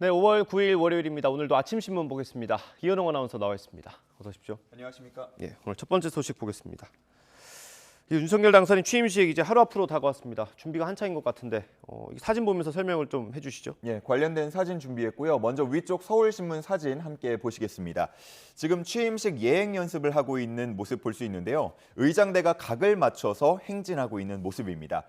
네, 5월 9일 월요일입니다. 오늘도 아침 신문 보겠습니다. 이현웅 아나운서 나와 있습니다. 어서 오십시오. 안녕하십니까? 예, 오늘 첫 번째 소식 보겠습니다. 윤석열 당선인 취임식 이제 하루 앞으로 다가왔습니다. 준비가 한창인 것 같은데 사진 보면서 설명을 좀 해주시죠. 예, 관련된 사진 준비했고요. 먼저 위쪽 서울신문 사진 함께 보시겠습니다. 지금 취임식 예행 연습을 하고 있는 모습 볼 수 있는데요. 의장대가 각을 맞춰서 행진하고 있는 모습입니다.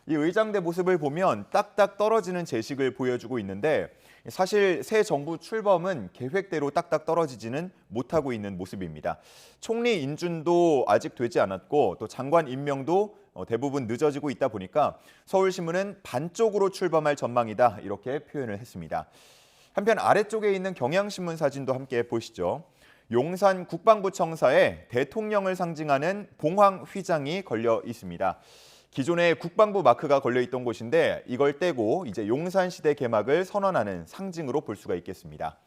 이 의장대 모습을 보면 딱딱 떨어지는 제식을 보여주고 있는데 사실 새 정부 출범은 계획대로 딱딱 떨어지지는 못하고 있는 모습입니다. 총리 인준도 아직 되지 않았고 또 장관 임명도 대부분 늦어지고 있다 보니까 서울신문은 반쪽으로 출범할 전망이다 이렇게 표현을 했습니다. 한편 아래쪽에 있는 경향신문 사진도 함께 보시죠. 용산 국방부 청사에 대통령을 상징하는 봉황 휘장이 걸려 있습니다. 기존에 국방부 마크가 걸려있던 곳인데 이걸 떼고 이제 용산시대 개막을 선언하는 상징으로 볼 수가 있겠습니다.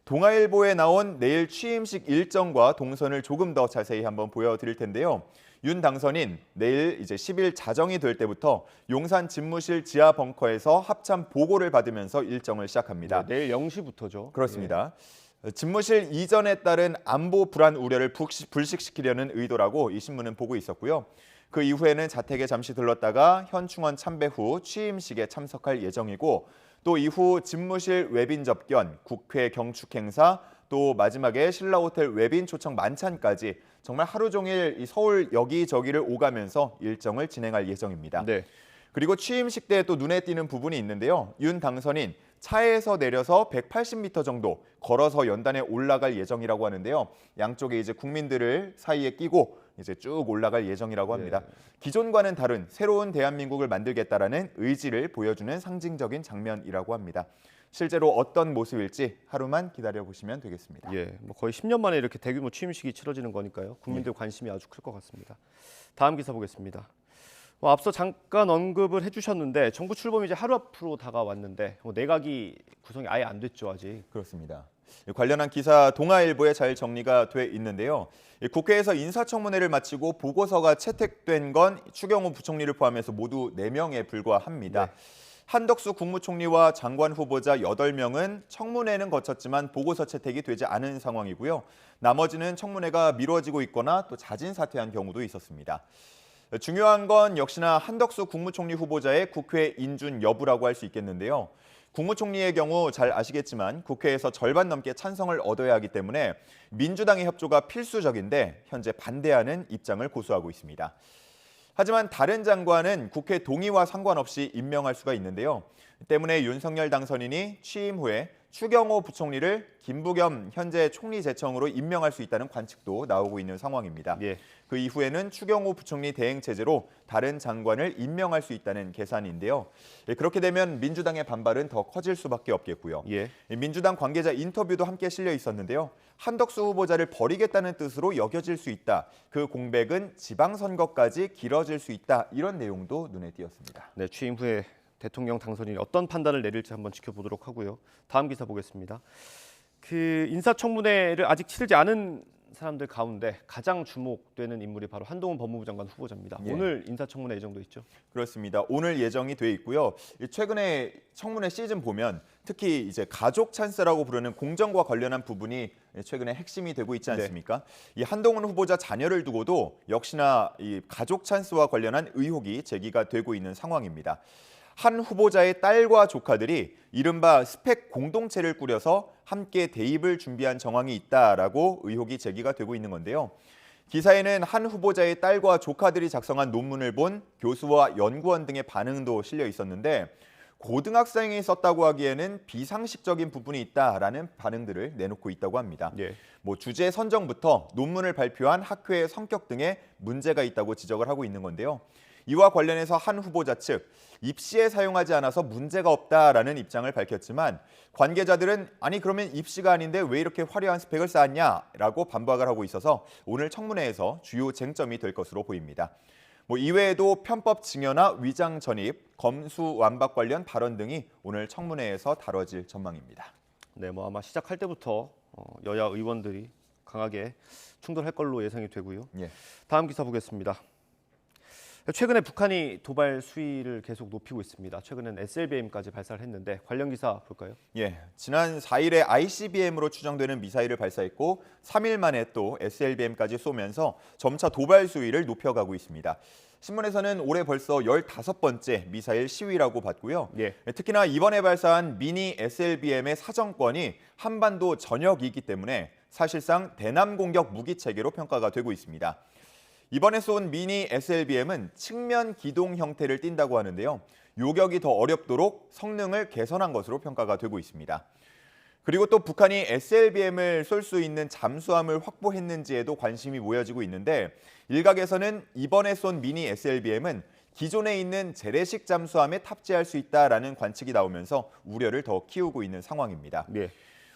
동아일보에 나온 내일 취임식 일정과 동선을 조금 더 자세히 한번 보여드릴 텐데요. 윤 당선인 내일 이제 10일 자정이 될 때부터 용산 집무실 지하 벙커에서 합참 보고를 받으면서 일정을 시작합니다. 네, 내일 0시부터죠. 그렇습니다. 집무실 이전에 따른 안보 불안 우려를 불식시키려는 의도라고 이 신문은 보고 있었고요. 그 이후에는 자택에 잠시 들렀다가 현충원 참배 후 취임식에 참석할 예정이고 또 이후 집무실 외빈 접견, 국회 경축 행사, 또 마지막에 신라호텔 외빈 초청 만찬까지 정말 하루 종일 이 서울 여기저기를 오가면서 일정을 진행할 예정입니다. 네. 그리고 취임식 때 또 눈에 띄는 부분이 있는데요. 윤 당선인 차에서 내려서 180m 정도 걸어서 연단에 올라갈 예정이라고 하는데요. 양쪽에 이제 국민들을 사이에 끼고 이제 쭉 올라갈 예정이라고 합니다. 기존과는 다른 새로운 대한민국을 만들겠다라는 의지를 보여주는 상징적인 장면이라고 합니다. 실제로 어떤 모습일지 하루만 기다려보시면 되겠습니다. 예, 뭐 거의 10년 만에 이렇게 대규모 취임식이 치러지는 거니까요. 국민들 관심이 아주 클 것 같습니다. 다음 기사 보겠습니다. 앞서 잠깐 언급을 해주셨는데 정부 출범이 이제 하루 앞으로 다가왔는데 내각이 구성이 아예 안 됐죠, 아직. 그렇습니다. 관련한 기사 동아일보에 잘 정리가 돼 있는데요. 국회에서 인사청문회를 마치고 보고서가 채택된 건 추경호 부총리를 포함해서 모두 4명에 불과합니다. 네. 한덕수 국무총리와 장관 후보자 8명은 청문회는 거쳤지만 보고서 채택이 되지 않은 상황이고요. 나머지는 청문회가 미뤄지고 있거나 또 자진 사퇴한 경우도 있었습니다. 중요한 건 역시나 한덕수 국무총리 후보자의 국회 인준 여부라고 할 수 있겠는데요. 국무총리의 경우 잘 아시겠지만 국회에서 절반 넘게 찬성을 얻어야 하기 때문에 민주당의 협조가 필수적인데 현재 반대하는 입장을 고수하고 있습니다. 하지만 다른 장관은 국회 동의와 상관없이 임명할 수가 있는데요. 때문에 윤석열 당선인이 취임 후에 추경호 부총리를 김부겸 현재 총리 제청으로 임명할 수 있다는 관측도 나오고 있는 상황입니다. 예. 그 이후에는 추경호 부총리 대행 체제로 다른 장관을 임명할 수 있다는 계산인데요. 그렇게 되면 민주당의 반발은 더 커질 수밖에 없겠고요. 예. 민주당 관계자 인터뷰도 함께 실려 있었는데요. 한덕수 후보자를 버리겠다는 뜻으로 여겨질 수 있다. 그 공백은 지방선거까지 길어질 수 있다. 이런 내용도 눈에 띄었습니다. 네, 취임 후에 대통령 당선인이 어떤 판단을 내릴지 한번 지켜보도록 하고요. 다음 기사 보겠습니다. 인사청문회를 아직 치르지 않은 사람들 가운데 가장 주목되는 인물이 바로 한동훈 법무부 장관 후보자입니다. 예. 오늘 인사청문회 예정도 있죠? 그렇습니다. 오늘 예정이 돼 있고요. 최근에 청문회 시즌 보면 특히 이제 가족 찬스라고 부르는 공정과 관련한 부분이 최근에 핵심이 되고 있지 않습니까? 이 한동훈 후보자 자녀를 두고도 역시나 이 가족 찬스와 관련한 의혹이 제기가 되고 있는 상황입니다. 한 후보자의 딸과 조카들이 이른바 스펙 공동체를 꾸려서 함께 대입을 준비한 정황이 있다라고 의혹이 제기가 되고 있는 건데요. 기사에는 한 후보자의 딸과 조카들이 작성한 논문을 본 교수와 연구원 등의 반응도 실려 있었는데 고등학생이 썼다고 하기에는 비상식적인 부분이 있다라는 반응들을 내놓고 있다고 합니다. 예. 주제 선정부터 논문을 발표한 학회의 성격 등에 문제가 있다고 지적을 하고 있는 건데요. 이와 관련해서 한 후보자 측 입시에 사용하지 않아서 문제가 없다라는 입장을 밝혔지만 관계자들은 아니 그러면 입시가 아닌데 왜 이렇게 화려한 스펙을 쌓았냐라고 반박을 하고 있어서 오늘 청문회에서 주요 쟁점이 될 것으로 보입니다. 이외에도 편법 증여나 위장 전입, 검수 완박 관련 발언 등이 오늘 청문회에서 다뤄질 전망입니다. 네, 아마 시작할 때부터 여야 의원들이 강하게 충돌할 걸로 예상이 되고요. 예. 다음 기사 보겠습니다. 최근에 북한이 도발 수위를 계속 높이고 있습니다. 최근엔 SLBM까지 발사를 했는데 관련 기사 볼까요? 예, 지난 4일에 ICBM으로 추정되는 미사일을 발사했고 3일 만에 또 SLBM까지 쏘면서 점차 도발 수위를 높여가고 있습니다. 신문에서는 올해 벌써 15번째 미사일 시위라고 봤고요. 예. 특히나 이번에 발사한 미니 SLBM의 사정권이 한반도 전역이기 때문에 사실상 대남 공격 무기 체계로 평가가 되고 있습니다. 이번에 쏜 미니 SLBM은 측면 기동 형태를 띈다고 하는데요. 요격이 더 어렵도록 성능을 개선한 것으로 평가가 되고 있습니다. 그리고 또 북한이 SLBM을 쏠 수 있는 잠수함을 확보했는지에도 관심이 모여지고 있는데 일각에서는 이번에 쏜 미니 SLBM은 기존에 있는 재래식 잠수함에 탑재할 수 있다라는 관측이 나오면서 우려를 더 키우고 있는 상황입니다. 예.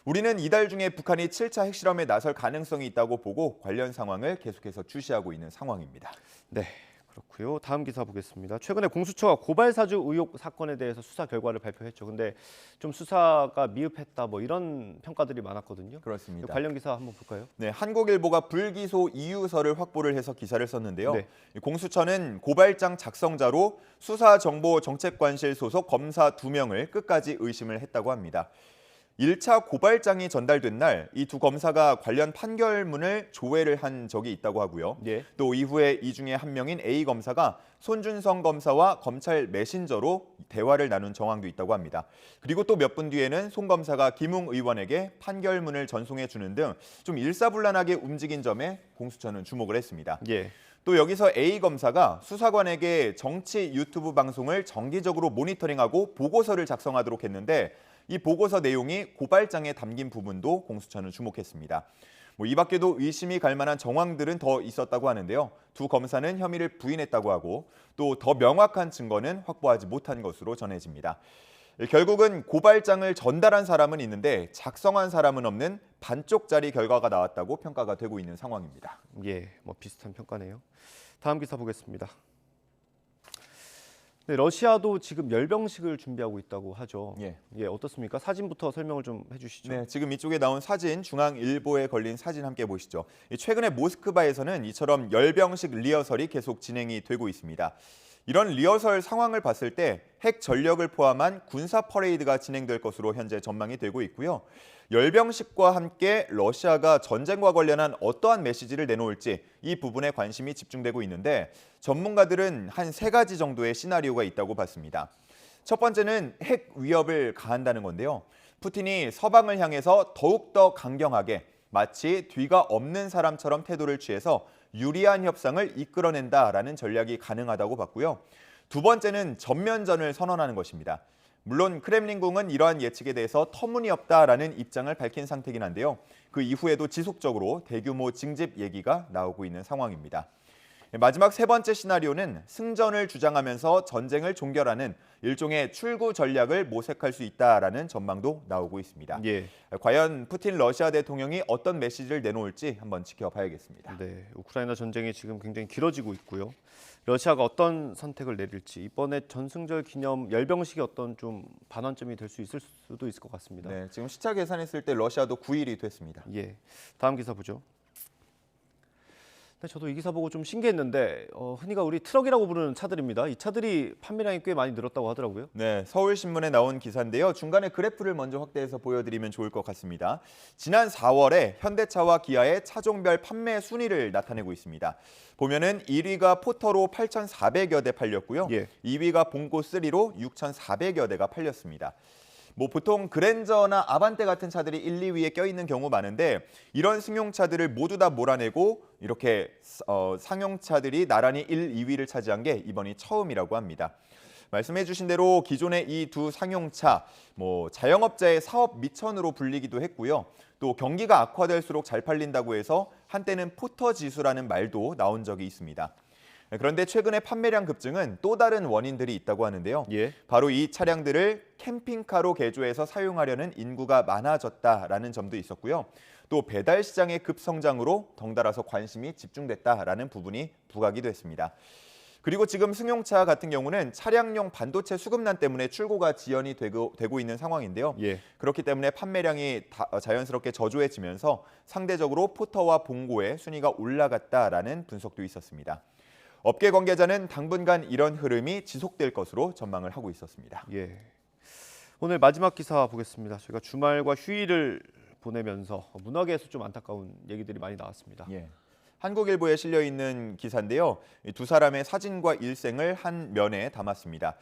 우리는 이달 중에 북한이 7차 핵실험에 나설 가능성이 있다고 보고 관련 상황을 계속해서 주시하고 있는 상황입니다. 네, 그렇고요. 다음 기사 보겠습니다. 최근에 공수처가 고발사주 의혹 사건에 대해서 수사 결과를 발표했죠. 근데 좀 수사가 미흡했다 뭐 이런 평가들이 많았거든요. 그렇습니다. 관련 기사 한번 볼까요? 네, 한국일보가 불기소 이유서를 확보를 해서 기사를 썼는데요. 네. 공수처는 고발장 작성자로 수사정보정책관실 소속 검사 2명을 끝까지 의심을 했다고 합니다. 1차 고발장이 전달된 날 이 두 검사가 관련 판결문을 조회를 한 적이 있다고 하고요. 예. 또 이후에 이 중에 한 명인 A 검사가 손준성 검사와 검찰 메신저로 대화를 나눈 정황도 있다고 합니다. 그리고 또 몇 분 뒤에는 손 검사가 김웅 의원에게 판결문을 전송해 주는 등 좀 일사불란하게 움직인 점에 공수처는 주목을 했습니다. 예. 또 여기서 A 검사가 수사관에게 정치 유튜브 방송을 정기적으로 모니터링하고 보고서를 작성하도록 했는데 이 보고서 내용이 고발장에 담긴 부분도 공수처는 주목했습니다. 이 밖에도 의심이 갈 만한 정황들은 더 있었다고 하는데요. 두 검사는 혐의를 부인했다고 하고 또 더 명확한 증거는 확보하지 못한 것으로 전해집니다. 결국은 고발장을 전달한 사람은 있는데 작성한 사람은 없는 반쪽짜리 결과가 나왔다고 평가가 되고 있는 상황입니다. 예, 뭐 비슷한 평가네요. 다음 기사 보겠습니다. 네, 러시아도 지금 열병식을 준비하고 있다고 하죠. 예. 어떻습니까? 사진부터 설명을 좀 해주시죠. 네, 지금 이쪽에 나온 사진, 중앙일보에 걸린 사진 함께 보시죠. 최근에 모스크바에서는 이처럼 열병식 리허설이 계속 진행이 되고 있습니다. 이런 리허설 상황을 봤을 때 핵 전력을 포함한 군사 퍼레이드가 진행될 것으로 현재 전망이 되고 있고요. 열병식과 함께 러시아가 전쟁과 관련한 어떠한 메시지를 내놓을지 이 부분에 관심이 집중되고 있는데 전문가들은 한 3가지 정도의 시나리오가 있다고 봤습니다. 첫 번째는 핵 위협을 가한다는 건데요. 푸틴이 서방을 향해서 더욱더 강경하게 마치 뒤가 없는 사람처럼 태도를 취해서 유리한 협상을 이끌어낸다라는 전략이 가능하다고 봤고요. 두 번째는 전면전을 선언하는 것입니다. 물론 크렘린궁은 이러한 예측에 대해서 터무니없다라는 입장을 밝힌 상태긴 한데요. 그 이후에도 지속적으로 대규모 징집 얘기가 나오고 있는 상황입니다. 마지막 3번째 시나리오는 승전을 주장하면서 전쟁을 종결하는 일종의 출구 전략을 모색할 수 있다라는 전망도 나오고 있습니다. 예. 과연 푸틴 러시아 대통령이 어떤 메시지를 내놓을지 한번 지켜봐야겠습니다. 네, 우크라이나 전쟁이 지금 굉장히 길어지고 있고요. 러시아가 어떤 선택을 내릴지 이번에 전승절 기념 열병식이 어떤 좀 반환점이 될 수 있을 수도 있을 것 같습니다. 네, 지금 시차 계산했을 때 러시아도 9일이 됐습니다. 예, 다음 기사 보죠. 네, 저도 이 기사 보고 좀 신기했는데 흔히가 우리 트럭이라고 부르는 차들입니다. 이 차들이 판매량이 꽤 많이 늘었다고 하더라고요. 네, 서울신문에 나온 기사인데요. 중간에 그래프를 먼저 확대해서 보여드리면 좋을 것 같습니다. 지난 4월에 현대차와 기아의 차종별 판매 순위를 나타내고 있습니다. 보면은 1위가 포터로 8,400여 대 팔렸고요. 예. 2위가 봉고 3로 6,400여 대가 팔렸습니다. 보통 그랜저나 아반떼 같은 차들이 1, 2위에 껴있는 경우 많은데 이런 승용차들을 모두 다 몰아내고 이렇게 상용차들이 나란히 1, 2위를 차지한 게 이번이 처음이라고 합니다. 말씀해 주신 대로 기존의 이 두 상용차 자영업자의 사업 미천으로 불리기도 했고요. 또 경기가 악화될수록 잘 팔린다고 해서 한때는 포터 지수라는 말도 나온 적이 있습니다. 그런데 최근의 판매량 급증은 또 다른 원인들이 있다고 하는데요. 예. 바로 이 차량들을 캠핑카로 개조해서 사용하려는 인구가 많아졌다라는 점도 있었고요. 또 배달 시장의 급성장으로 덩달아서 관심이 집중됐다라는 부분이 부각이 됐습니다. 그리고 지금 승용차 같은 경우는 차량용 반도체 수급난 때문에 출고가 지연이 되고 있는 상황인데요. 예. 그렇기 때문에 판매량이 자연스럽게 저조해지면서 상대적으로 포터와 봉고의 순위가 올라갔다라는 분석도 있었습니다. 업계 관계자는 당분간 이런 흐름이 지속될 것으로 전망을 하고 있었습니다. 예. 오늘 마지막 기사 보겠습니다. 저희가 주말과 휴일을 보내면서 문화계에서 좀 안타까운 얘기들이 많이 나왔습니다. 예. 한국일보에 실려 있는 기사인데요. 이 두 사람의 사진과 일생을 한 면에 담았습니다.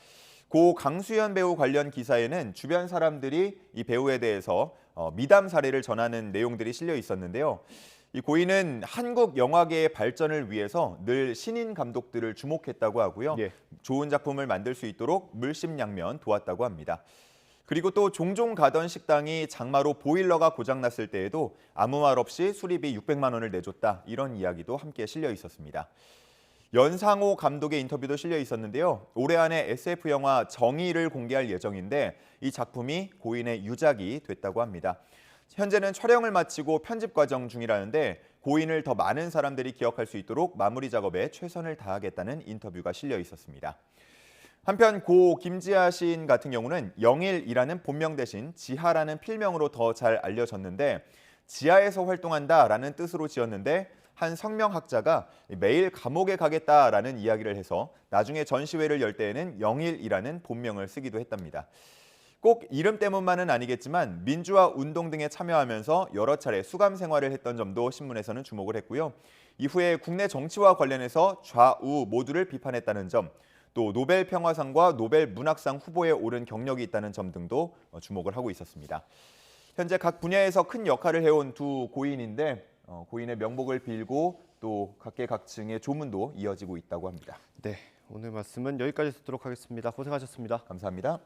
고 강수연 배우 관련 기사에는 주변 사람들이 이 배우에 대해서 미담 사례를 전하는 내용들이 실려 있었는데요. 이 고인은 한국 영화계의 발전을 위해서 늘 신인 감독들을 주목했다고 하고요. 예. 좋은 작품을 만들 수 있도록 물심양면 도왔다고 합니다. 그리고 또 종종 가던 식당이 장마로 보일러가 고장났을 때에도 아무 말 없이 수리비 600만 원을 내줬다. 이런 이야기도 함께 실려 있었습니다. 연상호 감독의 인터뷰도 실려 있었는데요. 올해 안에 SF 영화 정의를 공개할 예정인데 이 작품이 고인의 유작이 됐다고 합니다. 현재는 촬영을 마치고 편집 과정 중이라는데 고인을 더 많은 사람들이 기억할 수 있도록 마무리 작업에 최선을 다하겠다는 인터뷰가 실려 있었습니다. 한편 고 김지아 시인 같은 경우는 영일이라는 본명 대신 지하라는 필명으로 더 잘 알려졌는데 지하에서 활동한다라는 뜻으로 지었는데 한 성명학자가 매일 감옥에 가겠다라는 이야기를 해서 나중에 전시회를 열 때에는 영일이라는 본명을 쓰기도 했답니다. 꼭 이름 때문만은 아니겠지만 민주화 운동 등에 참여하면서 여러 차례 수감 생활을 했던 점도 신문에서는 주목을 했고요. 이후에 국내 정치와 관련해서 좌우 모두를 비판했다는 점, 또 노벨 평화상과 노벨 문학상 후보에 오른 경력이 있다는 점 등도 주목을 하고 있었습니다. 현재 각 분야에서 큰 역할을 해온 두 고인인데 고인의 명복을 빌고 또 각계각층의 조문도 이어지고 있다고 합니다. 네, 오늘 말씀은 여기까지 듣도록 하겠습니다. 고생하셨습니다. 감사합니다.